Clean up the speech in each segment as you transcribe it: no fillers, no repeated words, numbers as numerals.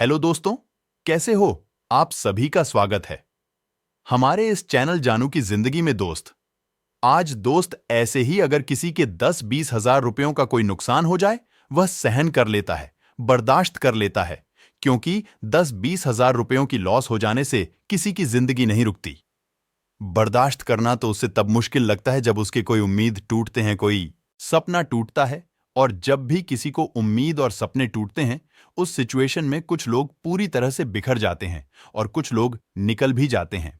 Hello दोस्तों, कैसे हो? आप सभी का स्वागत है हमारे इस चैनल जानू की जिंदगी में दोस्त। आज दोस्त ऐसे ही अगर किसी के 10-20 हजार रुपयों का कोई नुकसान हो जाए, वह सहन कर लेता है, बर्दाश्त कर लेता है, क्योंकि 10-20 हजार रुपयों की लॉस हो जाने से किसी की जिंदगी नहीं रुकती। बर्दाश्त करना तो उसे तब मुश्किल लगता है जब उसके कोई उम्मीद टूटते हैं, कोई सपना टूटता है। और जब भी किसी को उम्मीद और सपने टूटते हैं, उस सिचुएशन में कुछ लोग पूरी तरह से बिखर जाते हैं और कुछ लोग निकल भी जाते हैं।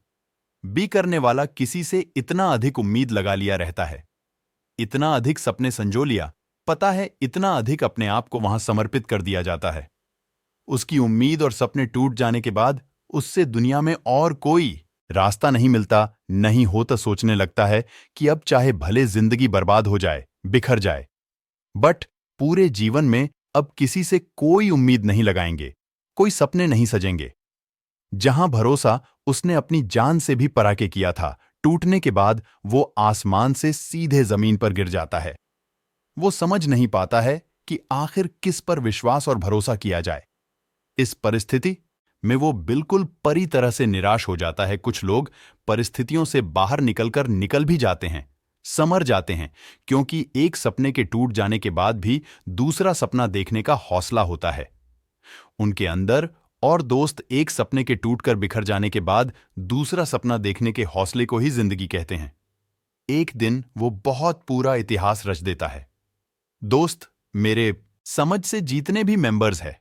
बी करने वाला किसी से इतना अधिक उम्मीद लगा लिया रहता है, इतना अधिक सपने संजो लिया, पता है इतना अधिक अपने आप को वहां समर्पित कर दिया जाता है। उसकी उम्मीद और सपने टूट जाने के बाद उससे दुनिया में और कोई रास्ता नहीं मिलता, नहीं हो तो सोचने लगता है कि अब चाहे भले जिंदगी बर्बाद हो जाए, बिखर जाए, बट पूरे जीवन में अब किसी से कोई उम्मीद नहीं लगाएंगे, कोई सपने नहीं सजेंगे। जहां भरोसा उसने अपनी जान से भी पराके किया था, टूटने के बाद वो आसमान से सीधे जमीन पर गिर जाता है। वो समझ नहीं पाता है कि आखिर किस पर विश्वास और भरोसा किया जाए। इस परिस्थिति में वो बिल्कुल परी तरह से निराश हो जाता है। कुछ लोग परिस्थितियों से बाहर निकल भी जाते हैं, समर जाते हैं, क्योंकि एक सपने के टूट जाने के बाद भी दूसरा सपना देखने का हौसला होता है उनके अंदर। और दोस्त एक सपने के टूटकर बिखर जाने के बाद दूसरा सपना देखने के हौसले को ही जिंदगी कहते हैं। एक दिन वो बहुत पूरा इतिहास रच देता है। दोस्त, मेरे समझ से जितने भी मेंबर्स हैं,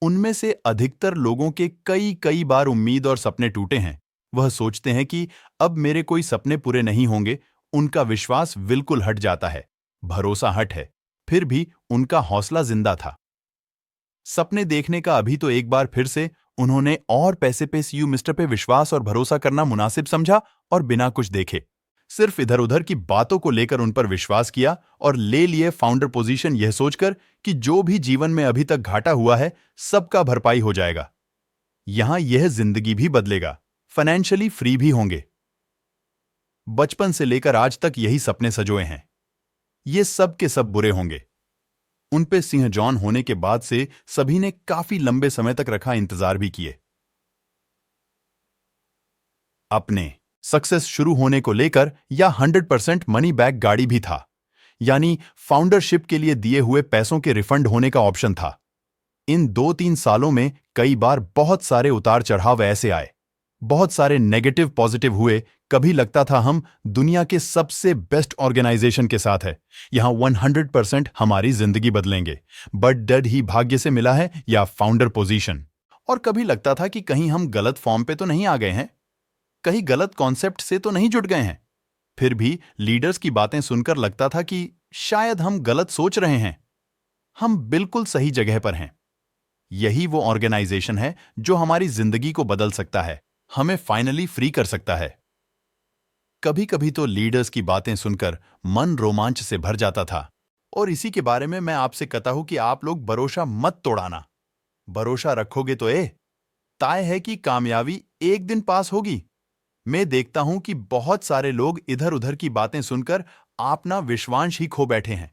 उनमें से अधिकतर लोगों के कई कई बार उम्मीद और सपने टूटे हैं। वह सोचते हैं कि अब मेरे कोई सपने पूरे नहीं होंगे। उनका विश्वास बिल्कुल हट जाता है, भरोसा हट है, फिर भी उनका हौसला जिंदा था। सपने देखने का अभी तो एक बार फिर से उन्होंने और पैसे पे सीयू मिस्टर पे विश्वास और भरोसा करना मुनासिब समझा और बिना कुछ देखे सिर्फ इधर उधर की बातों को लेकर उन पर विश्वास किया और ले लिए फाउंडर पोजीशन, यह सोचकर कि जो भी जीवन में अभी तक घाटा हुआ है सबका भरपाई हो जाएगा। यहां यह जिंदगी भी बदलेगा, फाइनेंशियली फ्री भी होंगे। बचपन से लेकर आज तक यही सपने सजोए हैं। ये सब के सब बुरे होंगे। उन पे सिंह जॉन होने के बाद से सभी ने काफी लंबे समय तक रखा इंतजार भी किए। अपने सक्सेस शुरू होने को लेकर या 100% मनी बैक गाड़ी भी था, यानी फाउंडरशिप के लिए दिए हुए पैसों के रिफंड होने का ऑप्शन था। इन 2-3 सालों में कई बार बहुत सारे उतार चढ़ाव ऐसे आए, बहुत सारे नेगेटिव पॉजिटिव हुए। कभी लगता था हम दुनिया के सबसे बेस्ट ऑर्गेनाइजेशन के साथ है, यहां 100% हमारी जिंदगी बदलेंगे, बट डर ही भाग्य से मिला है या फाउंडर पोजीशन। और कभी लगता था कि कहीं हम गलत फॉर्म पे तो नहीं आ गए हैं, कहीं गलत कॉन्सेप्ट से तो नहीं जुड़ गए हैं। फिर भी लीडर्स की बातें सुनकर लगता था कि शायद हम गलत सोच रहे हैं, हम बिल्कुल सही जगह पर हैं। यही वो ऑर्गेनाइजेशन है जो हमारी जिंदगी को बदल सकता है, हमें फाइनली फ्री कर सकता है। कभी कभी तो लीडर्स की बातें सुनकर मन रोमांच से भर जाता था। और इसी के बारे में मैं आपसे कहता हूं कि आप लोग भरोसा मत तोड़ाना। भरोसा रखोगे तो तय है कि कामयाबी एक दिन पास होगी। मैं देखता हूं कि बहुत सारे लोग इधर उधर की बातें सुनकर अपना विश्वास ही खो बैठे हैं।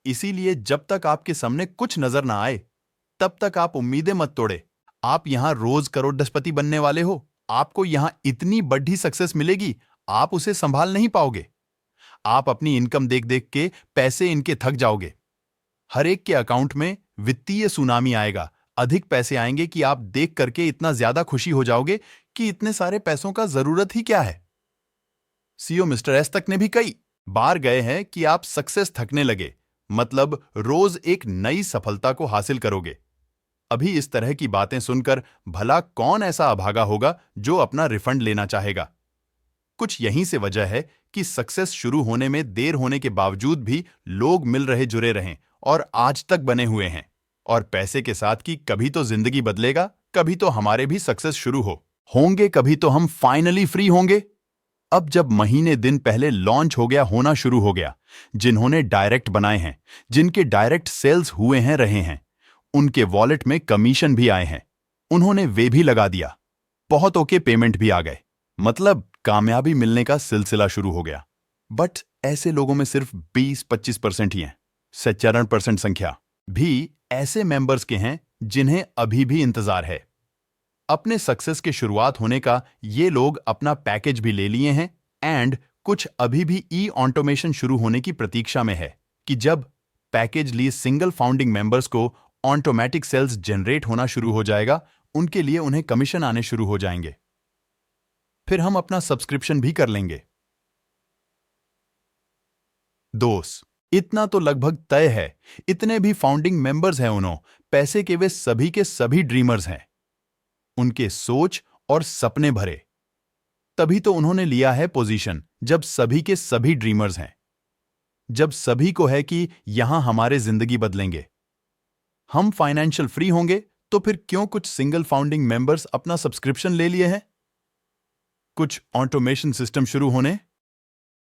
इसीलिए जब तक आपके सामने कुछ नजर ना आए, तब तक आप उम्मीदें मत तोड़े। आप यहां रोज करोड़पति बनने वाले हो, आपको यहां इतनी बड़ी सक्सेस मिलेगी, आप उसे संभाल नहीं पाओगे। आप अपनी इनकम देख देख के पैसे इनके थक जाओगे। हर एक के अकाउंट में वित्तीय सुनामी आएगा, अधिक पैसे आएंगे कि आप देख करके इतना ज्यादा खुशी हो जाओगे कि इतने सारे पैसों का जरूरत ही क्या है। सीईओ मिस्टर एस तक ने भी कई बार गए हैं कि आप सक्सेस थकने लगे, मतलब रोज एक नई सफलता को हासिल करोगे। अभी इस तरह की बातें सुनकर भला कौन ऐसा अभागा होगा जो अपना रिफंड लेना चाहेगा। कुछ यहीं से वजह है कि सक्सेस शुरू होने में देर होने के बावजूद भी लोग मिल रहे जुड़े रहें और आज तक बने हुए हैं। और पैसे के साथ कि कभी तो जिंदगी बदलेगा, कभी तो हमारे भी सक्सेस शुरू होंगे, कभी तो हम फाइनली फ्री होंगे। अब जब महीने दिन पहले लॉन्च हो गया, होना शुरू हो गया, जिन्होंने डायरेक्ट बनाए हैं, जिनके डायरेक्ट सेल्स हुए हैं रहे हैं, उनके वॉलेट में कमीशन भी आए हैं, उन्होंने वे भी लगा दिया। बहुतों के पेमेंट भी आ गए, मतलब कामयाबी मिलने का सिलसिला शुरू हो गया। बट ऐसे लोगों में सिर्फ 20-25% ही हैं। 97% संख्या भी ऐसे मेंबर्स के हैं जिन्हें अभी भी इंतजार है। अपने सक्सेस के शुरुआत होने का ये लोग अपना पैकेज भी ले लिए हैं एंड कुछ अभी भी ई ऑटोमेशन शुरू होने की प्रतीक्षा में है कि जब पैकेज लिए सिंगल फाउंडिंग मेंबर्स को ऑटोमेटिक सेल्स जनरेट होना शुरू हो जाएगा, उनके लिए उन्हें कमीशन आने शुरू हो जाएंगे। फिर हम अपना सब्सक्रिप्शन भी कर लेंगे। दोस्त, इतना तो लगभग तय है। इतने भी फाउंडिंग मेंबर्स हैं उन्हों, पैसे के वे सभी के सभी ड्रीमर्स हैं। उनके सोच और सपने भरे। तभी तो उन्होंने लिया है पोजीशन जब सभी के सभी ड्रीमर्स हैं। जब सभी को है कि यहां हमारे जिंदगी बदलेंगे, हम फाइनेंशियल फ्री होंगे, तो फिर क्यों कुछ सिंगल फाउंडिंग मेंबर्स अपना सब्सक्रिप्शन ले लिए हैं? कुछ ऑटोमेशन सिस्टम शुरू होने